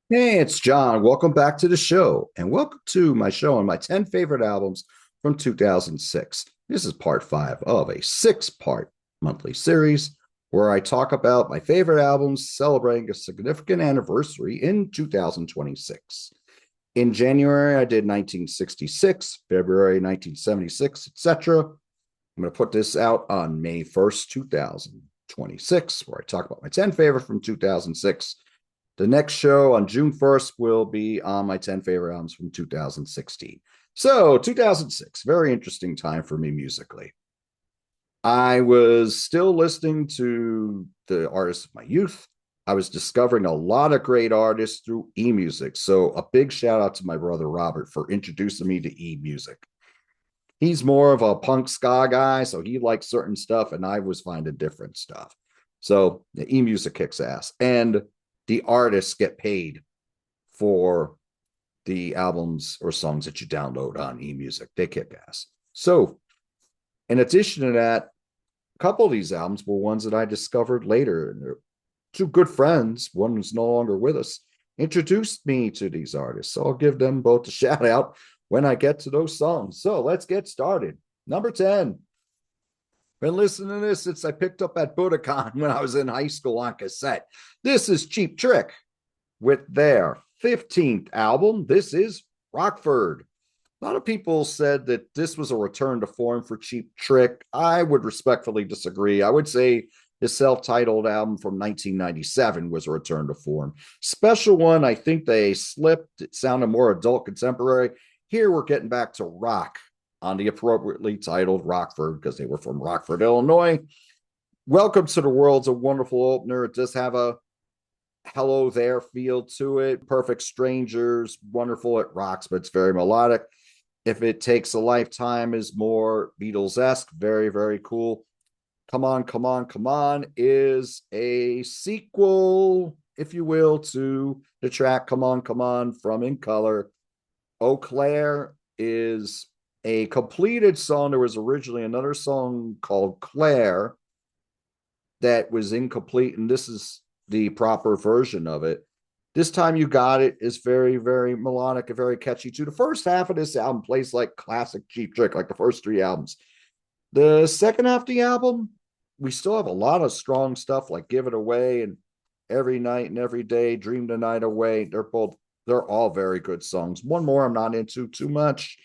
Hey, it's John. Welcome back to the show, and welcome to my show on my 10 favorite albums from 2006. This is part five of a six-part monthly series where I talk about my favorite albums celebrating a significant anniversary in 2026. In January, I did 1966, February 1976, etc. I'm going to put this out on May 1st, 2026, where I talk about my 10 favorite from 2006. The next show on June 1st will be on my 10 favorite albums from 2016. So, 2006, very interesting time for me musically. I was still listening to the artists of my youth. I was discovering a lot of great artists through e-music. So, a big shout out to my brother Robert for introducing me to e-music. He's more of a punk ska guy, so he likes certain stuff, and I was finding different stuff. So, the e-music kicks ass. And the artists get paid for the albums or songs that you download on eMusic. They kick ass. So, in addition to that, a couple of these albums were ones that I discovered later. And they're two good friends, one who's no longer with us, introduced me to these artists. So I'll give them both a shout out when I get to those songs. So let's get started. Number 10. Been listening to this since I picked up at Budokan when I was in high school on cassette. This is Cheap Trick with their 15th album. This is Rockford. A lot of people said that this was a return to form for Cheap Trick. I would respectfully disagree. I would say his self-titled album from 1997 was a return to form. Special One, I think they slipped. It sounded more adult contemporary. Here we're getting back to rock on the appropriately titled Rockford because they were from Rockford, Illinois. Welcome to the World's a wonderful opener. It does have a hello there feel to it. Perfect Strangers, wonderful. It rocks, but it's very melodic. If It Takes a Lifetime is more Beatles-esque, very, very cool. Come On, Come On, Come On is a sequel, if you will, to the track Come On, Come On from In Color. Eau Claire is a completed song. There was originally another song called Claire that was incomplete, and this is the proper version of it. This Time You Got It is very, very melodic and very catchy too. The first half of this album plays like classic Cheap Trick, like the first three albums. The second half of the album, we still have a lot of strong stuff like Give It Away and Every Night and Every Day, Dream the Night Away. They're all very good songs. One more I'm not into too much.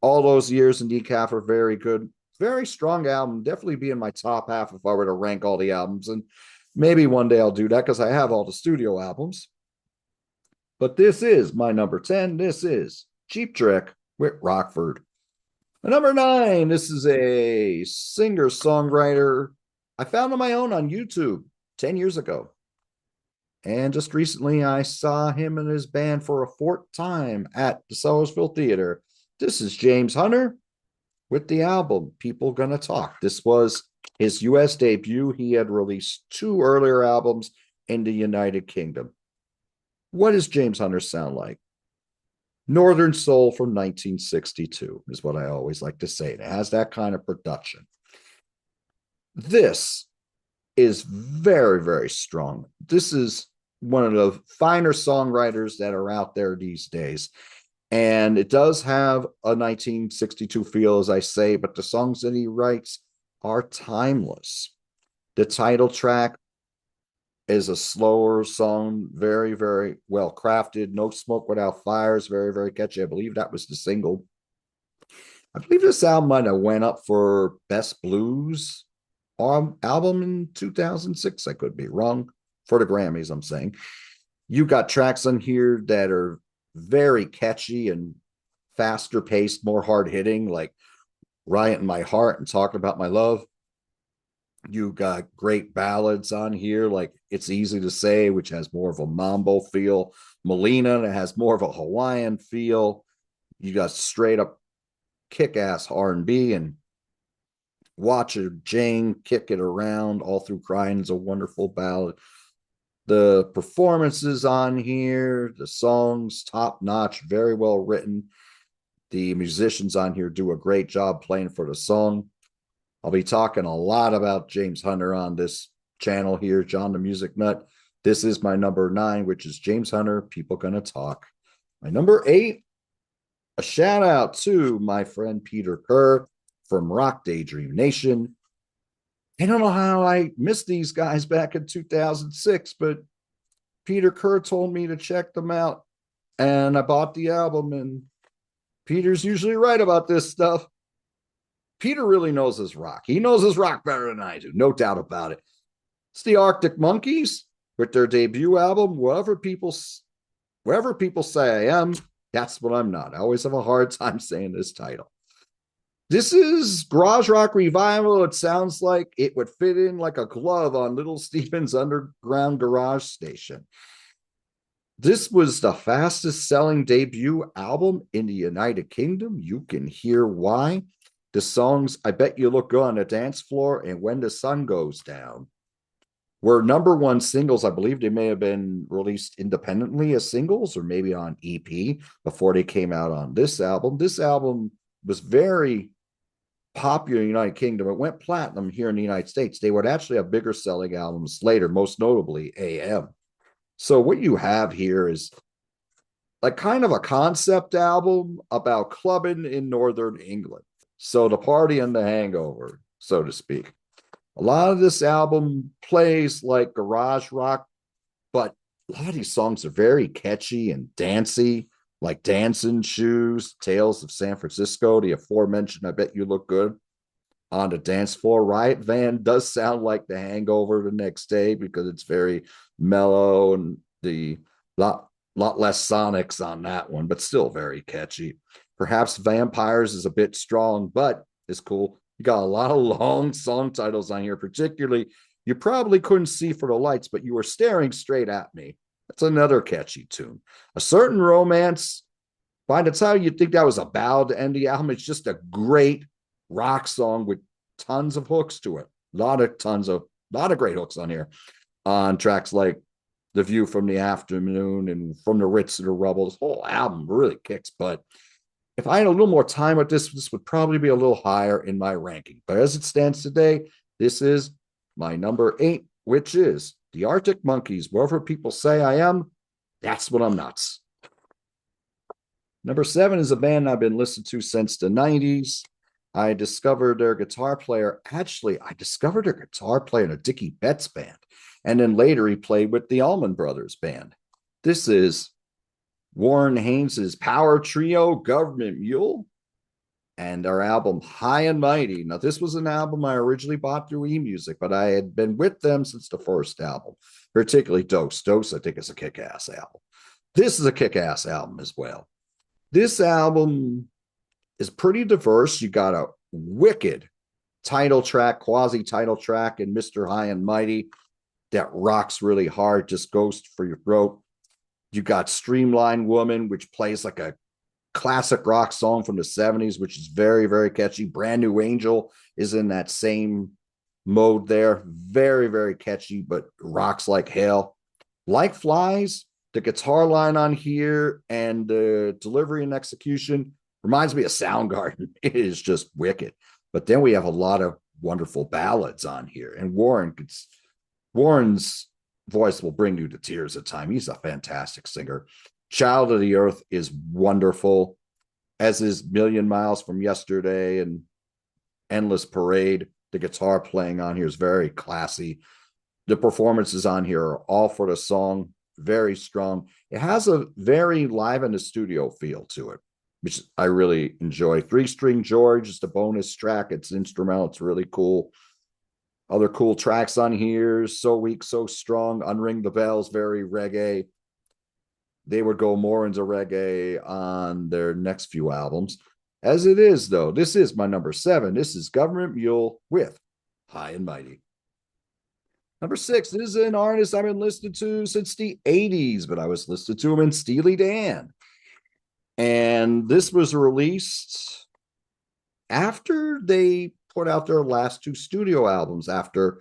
All Those Years in Decaf are very good. Very strong album. Definitely be in my top half if I were to rank all the albums. And maybe one day I'll do that because I have all the studio albums. But this is my number 10. This is Cheap Trick with Rockford. Number 9, this is a singer-songwriter I found on my own on YouTube 10 years ago. And just recently, I saw him and his band for a fourth time at the Sellersville Theater. This is James Hunter with the album People Gonna Talk. This was his US debut. He had released two earlier albums in the United Kingdom. What does James Hunter sound like? Northern Soul from 1962 is what I always like to say. It has that kind of production. This is very, very strong. This is one of the finer songwriters that are out there these days. And it does have a 1962 feel, as I say, but the songs that he writes are timeless. The title track is a slower song, very, very well crafted. No Smoke Without Fire is very, very catchy. I believe that was the single. I believe this album might have went up for Best Blues album in 2006. I could be wrong. For the Grammys, I'm saying. You got tracks on here that are very catchy and faster paced, more hard hitting, like Riot in My Heart and Talking About My Love. You got great ballads on here, like It's Easy to Say, which has more of a mambo feel. Melina, that has more of a Hawaiian feel. You got straight up kick-ass R&B, and Watch Jane Kick It Around all through crying is a wonderful ballad. The performances on here, the songs, top notch, very well written. The musicians on here do a great job playing for the song. I'll be talking a lot about James Hunter on this channel here, John the Music Nut. This is my number 9, which is James Hunter, People Gonna Talk. My number 8, a shout out to my friend Peter Kerr from Rock Daydream Nation. I don't know how I missed these guys back in 2006, but Peter Kerr told me to check them out. And I bought the album, and Peter's usually right about this stuff. Peter really knows his rock. He knows his rock better than I do, no doubt about it. It's the Arctic Monkeys with their debut album, wherever people say I am, that's what I'm not. I always have a hard time saying this title. This is garage rock revival. It sounds like it would fit in like a glove on Little Steven's underground garage station. This was the fastest selling debut album in the United Kingdom. You can hear why. The songs I Bet You Look Good on the Dance Floor and When the Sun Goes Down were number one singles. I believe they may have been released independently as singles or maybe on EP before they came out on this album. This album was very popular in the United Kingdom. It went platinum here in the United States. They would actually have bigger selling albums later, most notably AM. So what you have here is like kind of a concept album about clubbing in Northern England. So the party and the hangover, so to speak. A lot of this album plays like garage rock, but a lot of these songs are very catchy and dancey, like Dancing Shoes, Tales of San Francisco, the aforementioned I Bet You Look Good on the Dance Floor. Riot Van does sound like the hangover the next day because it's very mellow and the lot less sonics on that one, but still very catchy. Perhaps Vampires is a bit strong, but it's cool. You got a lot of long song titles on here, particularly you probably couldn't see for the lights, but you were staring straight at me. That's another catchy tune. A Certain Romance, by the time you think that was a ballad to end the album, it's just a great rock song with tons of hooks to it. A lot of great hooks on here on tracks like The View from the Afternoon and From the Ritz to the Rubble. This whole album really kicks butt. If I had a little more time with this would probably be a little higher in my ranking. But as it stands today, this is my number 8, which is the Arctic Monkeys. Wherever people say I am, that's what I'm not. Number 7 is a band I've been listening to since the 90s. I discovered their guitar player. Actually, I discovered their guitar player in a Dickie Betts band. And then later he played with the Allman Brothers band. This is Warren Haynes's power trio, Government Mule, and our album High and Mighty. Now, this was an album I originally bought through eMusic, but I had been with them since the first album, particularly Dose. Dose, I think, is a kick-ass album. This is a kick-ass album as well. This album is pretty diverse. You got a wicked title track, quasi-title track in Mr. High and Mighty that rocks really hard, just goes for your throat. You got Streamline Woman, which plays like a classic rock song from the 70s, which is very, very catchy. Brand New Angel is in that same mode there. Very, very catchy, but rocks like hell. Like Flies, the guitar line on here and the delivery and execution reminds me of Soundgarden. It is just wicked. But then we have a lot of wonderful ballads on here. And Warren's voice will bring you to tears at times. He's a fantastic singer. Child of the Earth is wonderful, as is Million Miles from Yesterday and Endless Parade. The guitar playing on here is very classy. The performances on here are all for the song, very strong. It has a very live in the studio feel to it, which I really enjoy. 3-String George is the bonus track. It's instrumental. It's really cool. Other cool tracks on here, So Weak, So Strong, Unring the Bells, very reggae. They would go more into reggae on their next few albums. As it is, though, this is my number 7. This is Government Mule with High and Mighty. Number 6, this is an artist I've been listening to since the 80s, but I was listening to him in Steely Dan. And this was released after they put out their last 2 studio albums after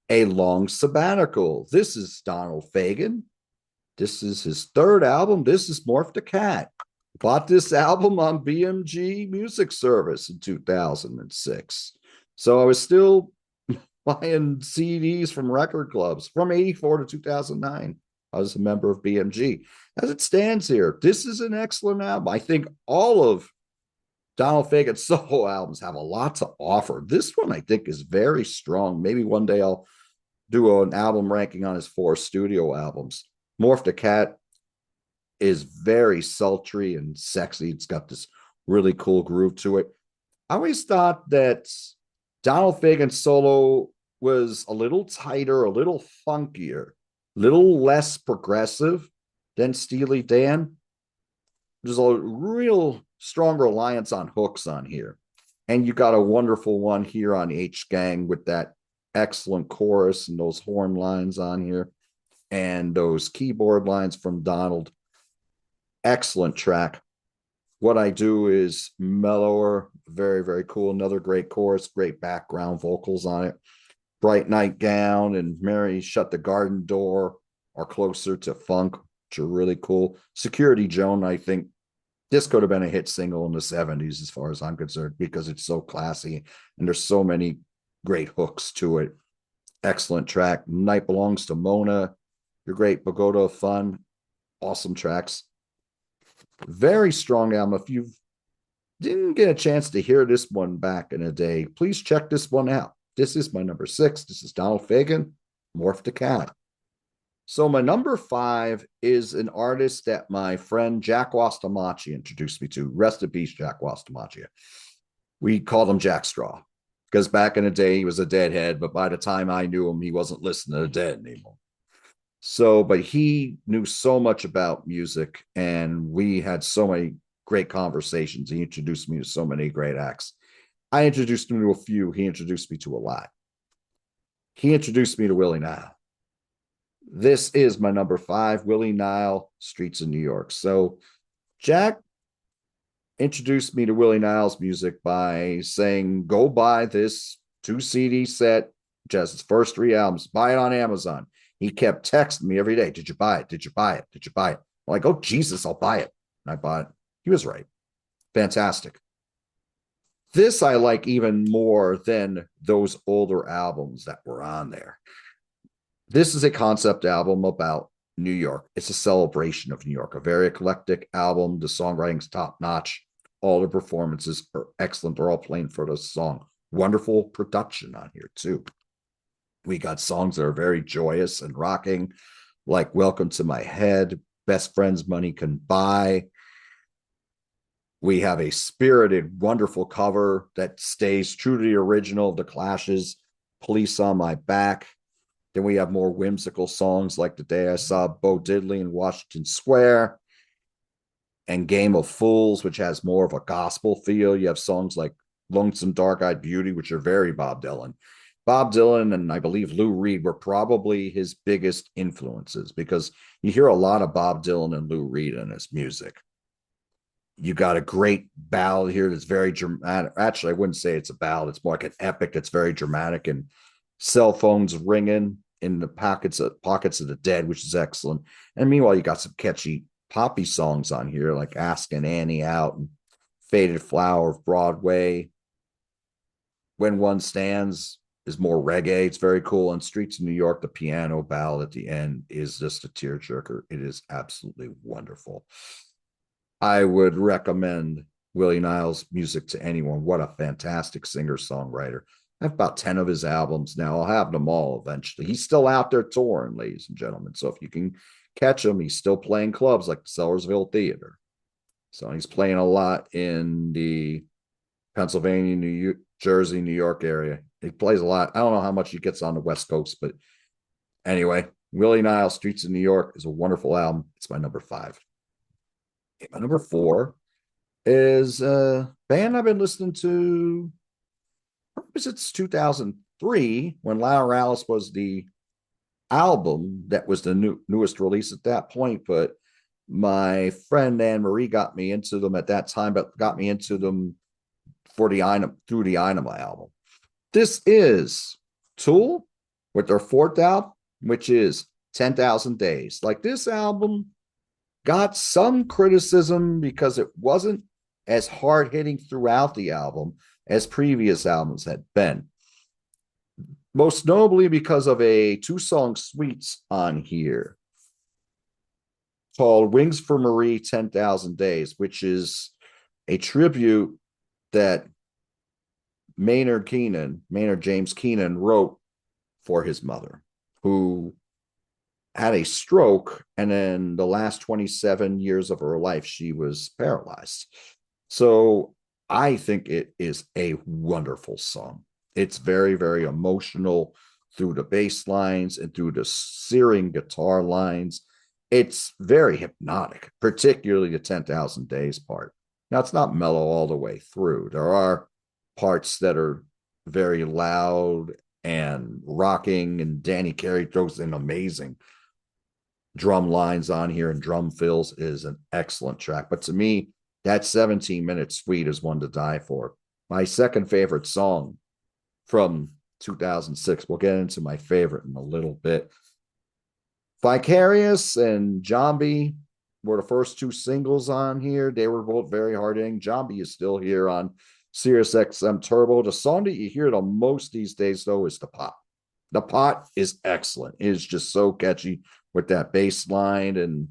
a long sabbatical. This is Donald Fagen. This is his 3rd album. This is Morph the Cat. Bought this album on BMG Music Service in 2006. So I was still buying CDs from record clubs from 84 to 2009. I was a member of BMG. As it stands here, this is an excellent album. I think all of Donald Fagen's solo albums have a lot to offer. This one, I think, is very strong. Maybe one day I'll do an album ranking on his 4 studio albums. Morph the Cat is very sultry and sexy. It's got this really cool groove to it. I always thought that Donald Fagen's solo was a little tighter, a little funkier, a little less progressive than Steely Dan. There's a real strong reliance on hooks on here. And you got a wonderful one here on H Gang with that excellent chorus and those horn lines on here and those keyboard lines from Donald. Excellent track. What I Do is mellower, very, very cool. Another great chorus, great background vocals on it. Bright Nightgown and Mary Shut the Garden Door are closer to funk, which are really cool. Security Joan, I think this could have been a hit single in the 70s as far as I'm concerned, because it's so classy and there's so many great hooks to it. Excellent track. Night Belongs to Mona. Your Great Pagoda of Fun. Awesome tracks. Very strong album. If you didn't get a chance to hear this one back in a day, please check this one out. This is my number 6. This is Donald Fagen, Morph the Cat. So my number 5 is an artist that my friend Jack Wastamacci introduced me to. Rest in peace, Jack Wastamacci. We called him Jack Straw because back in the day he was a deadhead, but by the time I knew him, he wasn't listening to the Dead anymore. So, but he knew so much about music, and we had so many great conversations. He introduced me to so many great acts. I introduced him to a few. He introduced me to a lot. He introduced me to Willie Nile. This is my number 5, Willie Nile, Streets of New York. So Jack introduced me to Willie Nile's music by saying, go buy this 2 CD set, which has his first 3 albums. Buy it on Amazon. He kept texting me every day. Did you buy it? Did you buy it? Did you buy it? I'm like, oh, Jesus, I'll buy it. And I bought it. He was right. Fantastic. This I like even more than those older albums that were on there. This is a concept album about New York. It's a celebration of New York, a very eclectic album. The songwriting's top notch. All the performances are excellent. They're all playing for the song. Wonderful production on here, too. We got songs that are very joyous and rocking, like Welcome to My Head, Best Friends Money Can Buy. We have a spirited, wonderful cover that stays true to the original of The Clash's Police on My Back. Then we have more whimsical songs like The Day I Saw Bo Diddley in Washington Square and Game of Fools, which has more of a gospel feel. You have songs like Lonesome Dark-Eyed Beauty, which are very Bob Dylan. Bob Dylan and I believe Lou Reed were probably his biggest influences because you hear a lot of Bob Dylan and Lou Reed in his music. You got a great ballad here that's very dramatic. Actually, I wouldn't say it's a ballad. It's more like an epic that's very dramatic and cell phones ringing in the pockets of the Dead, which is excellent. And meanwhile, you got some catchy poppy songs on here like Asking Annie Out and Faded Flower of Broadway. When One Stands is more reggae. It's very cool. And Streets of New York, the piano ballad at the end is just a tearjerker. It is absolutely wonderful. I would recommend Willie Nile's music to anyone. What a fantastic singer-songwriter. I have about 10 of his albums now. I'll have them all eventually. He's still out there touring, ladies and gentlemen. So if you can catch him, he's still playing clubs like the Sellersville Theater. So he's playing a lot in the Pennsylvania, New Jersey, New York area. He plays a lot. I don't know how much he gets on the West Coast, but anyway, Willie Nile, Streets of New York is a wonderful album. It's my number 5. Okay, my number 4 is a band I've been listening to probably since 2003 when Loud Alice was the album that was the newest release at that point. But my friend Anne Marie got me into them at that time, but got me into them through the Inema album. This is Tool with their 4th album, which is 10,000 Days. Like, this album got some criticism because it wasn't as hard hitting throughout the album as previous albums had been. most notably because of a two-song suites on here called Wings for Marie 10,000 Days, which is a tribute that Maynard James Keenan wrote for his mother, who had a stroke, and in the last 27 years of her life, she was paralyzed. So I think it is a wonderful song. It's very, very emotional through the bass lines and through the searing guitar lines. It's very hypnotic, particularly the 10,000 Days part. Now, it's not mellow all the way through. There are parts that are very loud and rocking, and Danny Carey throws in amazing drum lines on here, and drum fills. Is an excellent track. But to me, that 17-minute suite is one to die for. My second favorite song from 2006. We'll get into my favorite in a little bit. Vicarious and Zombie were the first two singles on here. They were both very hard hitting. Zombie is still here on Sirius XM Turbo. The song that you hear the most these days, though, is The Pot. The Pot is excellent. It is just so catchy with that bass line and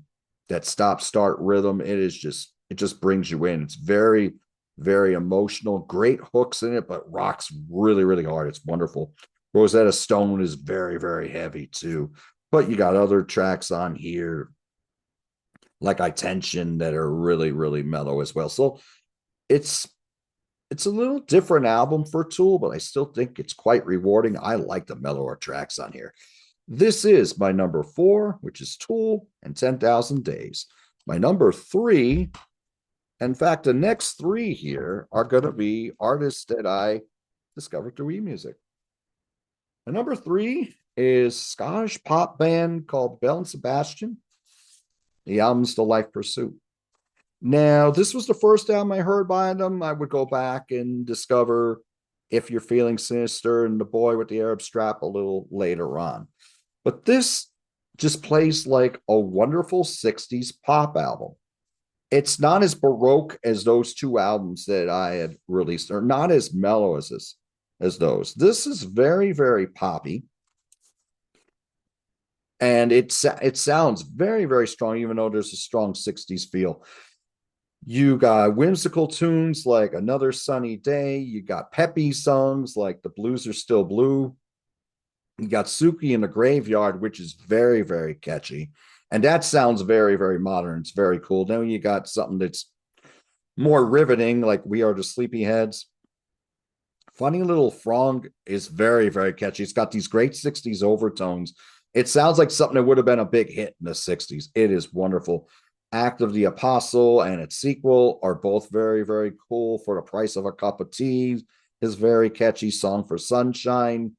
that stop start rhythm. It just brings you in. It's very, very emotional. Great hooks in it, but rocks really, really hard. It's wonderful. Rosetta Stone is very, very heavy too. But you got other tracks on here like I Tension that are really, really mellow as well. So it's a little different album for Tool, but I still think it's quite rewarding. I like the mellower tracks on here. This is my number 4, which is Tool and 10,000 Days. My number 3, in fact, the next 3 here are going to be artists that I discovered through eMusic. My number 3 is Scottish pop band called Belle and Sebastian. The album's The Life Pursuit. Now, this was the first album I heard by them. I would go back and discover If You're Feeling Sinister and The Boy with the Arab Strap a little later on. But this just plays like a wonderful 60s pop album. It's not as baroque as those two albums that I had released, or not as mellow as those. This is very, very poppy. And it sounds very, very strong, even though there's a strong 60s feel. You got whimsical tunes like Another Sunny Day. You got peppy songs like The Blues Are Still Blue. You got Suki in the Graveyard, which is very, very catchy. And that sounds very, very modern. It's very cool. Then you got something that's more riveting, like We Are the Sleepyheads. Funny Little Frog is very, very catchy. It's got these great 60s overtones. It sounds like something that would have been a big hit in the 60s. It is wonderful. Act of the Apostle and its sequel are both very, very cool. For the Price of a Cup of Tea is very catchy. Song for Sunshine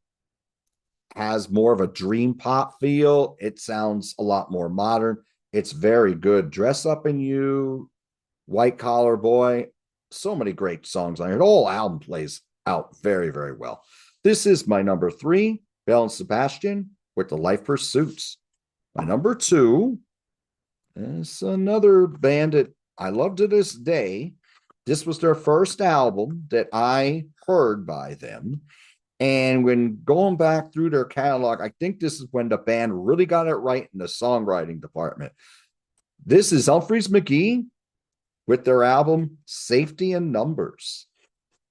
has more of a dream pop feel. It sounds a lot more modern. It's very good. Dress Up in You, White Collar Boy, so many great songs on here. The whole album plays out very, very well. This is my number 3, Belle and Sebastian with The Life Pursuits. My number 2 is another band that I love to this day. This was their first album that I heard by them. And when going back through their catalog, I think this is when the band really got it right in the songwriting department. This is Humphreys McGee with their album Safety in Numbers.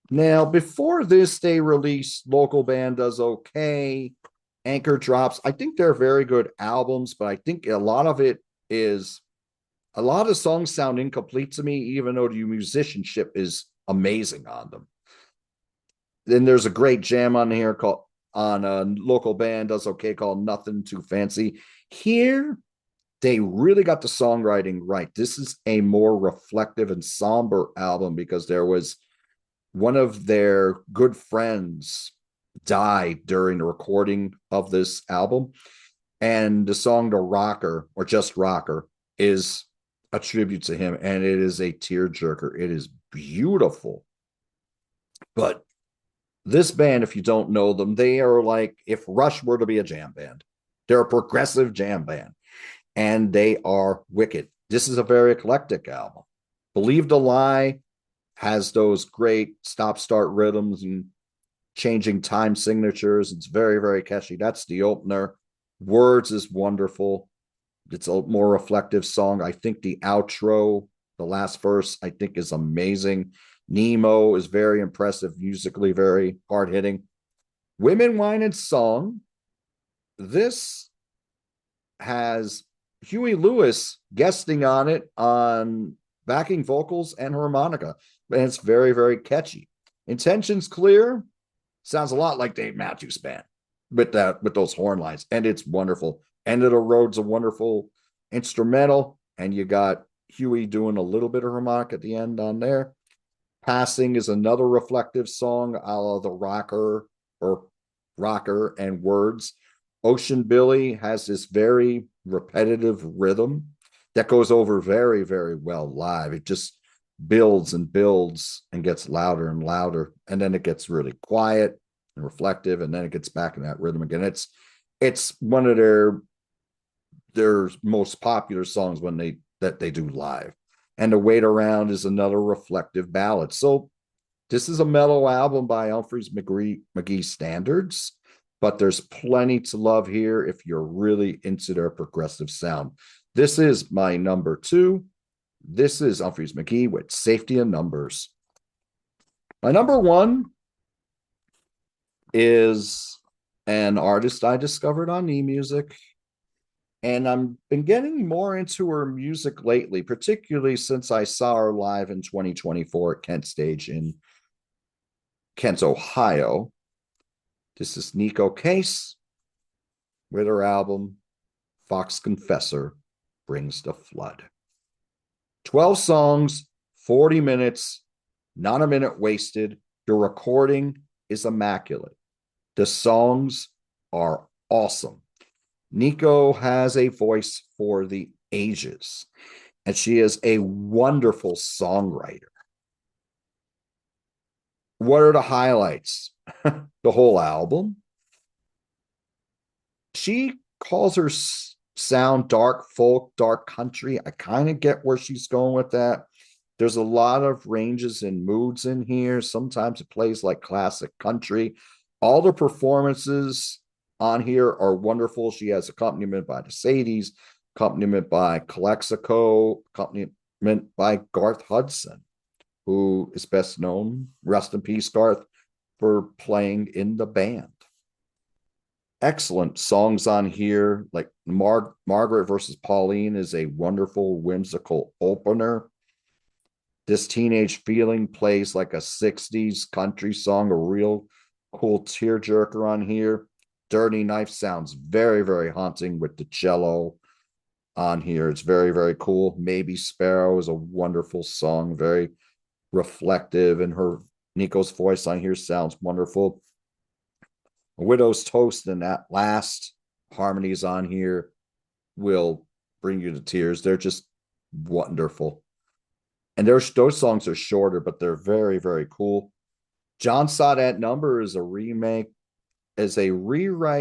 Now, before this, they released Local Band Does Okay, Anchor Drops. I think they're very good albums, but I think a lot of songs sound incomplete to me, even though the musicianship is amazing on them. Then there's a great jam on here called on a Local Band Does Okay called Nothing Too Fancy. Here, they really got the songwriting right. This is a more reflective and somber album because there was one of their good friends died during the recording of this album. And the song The Rocker, or Just Rocker, is a tribute to him. And it is a tearjerker. It is beautiful. But this band, if you don't know them, they are like if Rush were to be a jam band. They're a progressive jam band. And they are wicked. This is a very eclectic album. Believe the Lie has those great stop-start rhythms and changing time signatures. It's very, very catchy. That's the opener. Words is wonderful. It's a more reflective song. I think the outro, the last verse, I think is amazing. Nemo is very impressive, musically very hard hitting. Women, Wine, and Song. This has Huey Lewis guesting on it on backing vocals and harmonica. And it's very, very catchy. Intentions Clear sounds a lot like Dave Matthews Band with those horn lines, and it's wonderful. End of the Road's a wonderful instrumental, and you got Huey doing a little bit of harmonic at the end on there. Passing is another reflective song, a la the rocker and words. Ocean Billy has this very repetitive rhythm that goes over very, very well live. It just builds and builds and gets louder and louder, and then it gets really quiet and reflective, and then it gets back in that rhythm again. It's one of their most popular songs when they do live. And The Wait Around is another reflective ballad. So this is a mellow album by Humphreys McGee standards, but there's plenty to love here if you're really into their progressive sound. This is my number 2. This is Humphreys McGee with Safety in Numbers. My number 1 is an artist I discovered on eMusic, and I've been getting more into her music lately, particularly since I saw her live in 2024 at Kent Stage in Kent, Ohio. This is Neko Case with her album Fox Confessor Brings the Flood. 12 songs, 40 minutes, not a minute wasted. The recording is immaculate. The songs are awesome. Neko has a voice for the ages, and she is a wonderful songwriter. What are the highlights? The whole album. She calls her sound dark folk, dark country. I kind of get where she's going with that. There's a lot of ranges and moods in here. Sometimes it plays like classic country. All the performances on here are wonderful. She has accompaniment by the Sadies, accompaniment by Calexico, accompaniment by Garth Hudson, who is best known, rest in peace, Garth, for playing in the band. Excellent songs on here, like Margaret versus Pauline is a wonderful, whimsical opener. This Teenage Feeling plays like a 60s country song, a real cool tearjerker on here. Dirty Knife sounds very, very haunting with the cello on here. It's very, very cool. Maybe Sparrow is a wonderful song, very reflective, and her Neko's voice on here sounds wonderful. A Widow's Toast and that last harmonies on here will bring you to tears. They're just wonderful. And those songs are shorter, but they're very, very cool. John Saw That Number is a rewrite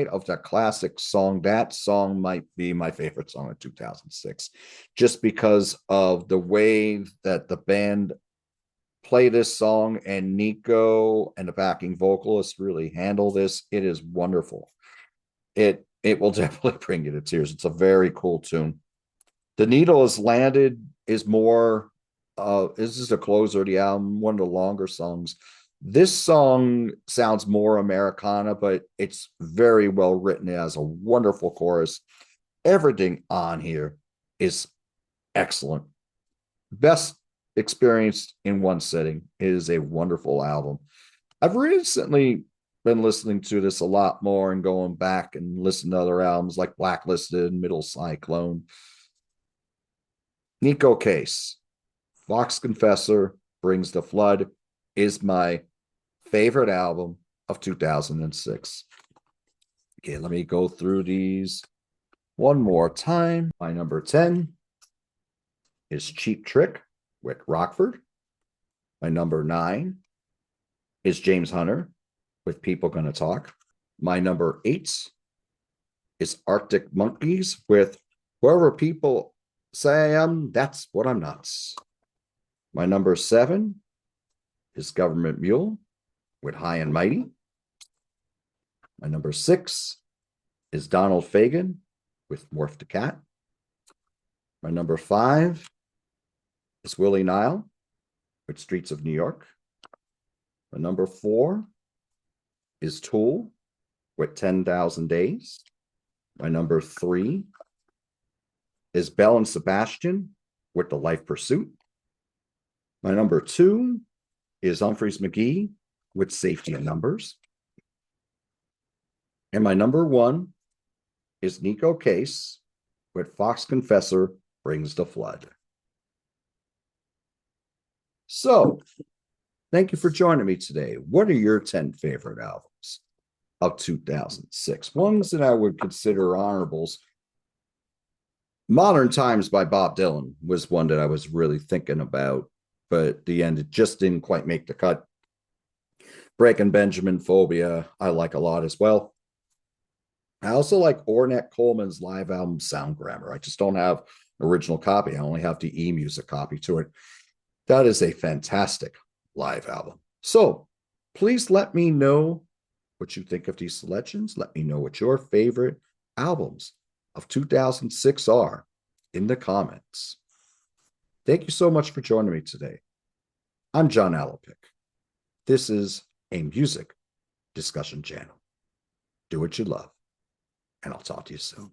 of the classic song. That song might be my favorite song of 2006, just because of the way that the band play this song, and Neko and the backing vocalist really handle this. It is wonderful. It will definitely bring you to tears. It's a very cool tune. The Needle Has Landed is more this is the closer of the album, one of the longer songs. This song sounds more Americana, but it's very well written. It has a wonderful chorus. Everything on here is excellent. Best experienced in one sitting. It is a wonderful album. I've recently been listening to this a lot more and going back and listening to other albums like Blacklisted, Middle Cyclone. Neko Case, Fox Confessor Brings the Flood is my favorite album of 2006. Okay, let me go through these one more time. My number 10 is Cheap Trick with Rockford. My number 9 is James Hunter with People Gonna Talk. My number 8 is Arctic Monkeys with Wherever People Say I Am, That's What I'm Not. My number 7 is Government Mule with High and Mighty. My number 6 is Donald Fagen with Morph the Cat. My number 5 is Willie Nile with Streets of New York. My number 4 is Tool with 10,000 Days. My number 3 is Belle and Sebastian with The Life Pursuit. My number 2 is Humphreys McGee with Safety in Numbers. And my number 1 is Nico Case with Fox Confessor Brings the Flood. So, thank you for joining me today. What are your 10 favorite albums of 2006? Ones that I would consider honorables. Modern Times by Bob Dylan was one that I was really thinking about, but at the end, it just didn't quite make the cut. Breaking Benjamin, Phobia, I like a lot as well. I also like Ornette Coleman's live album Sound Grammar. I just don't have original copy. I only have the eMusic copy to it. That is a fantastic live album. So please let me know what you think of these selections. Let me know what your favorite albums of 2006 are in the comments. Thank you so much for joining me today. I'm John Alapic. This is a music discussion channel. Do what you love, and I'll talk to you soon.